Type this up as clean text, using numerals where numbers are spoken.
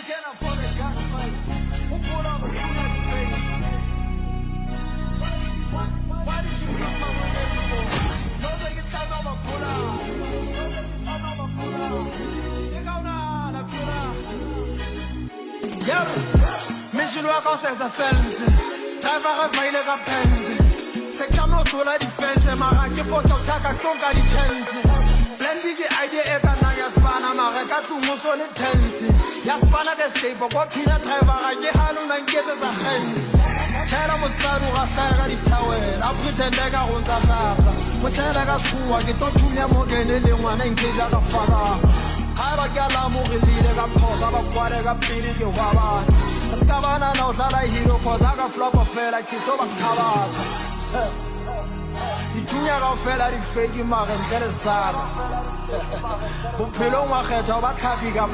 can't afford a gunfight. Who pulled up a two-night face? Why did you use my money before? No take it down on my pull-out. Mission work out as a fence. Driver of my leg up pens. Sector no to la defense. Maraki for Totaka Tonka the chance. Blending the idea Ekana Yaspana Maraka to Musole tense. Yaspana the state, but what Tina driver I get Halun and get as a hand. Kera Musaru Rasara the tower. I pretend I got one Tazaka. Mutelaga school, I get to Yamogan, one and get out of Farah. Haragala Mugili, I'm cause I'm a quarter beating you. Scavana knows that I hear cause I got flop of fair like it's over covered. The junior of fella, the fake mark and Jeresara. Who pillow my head over Kapiga,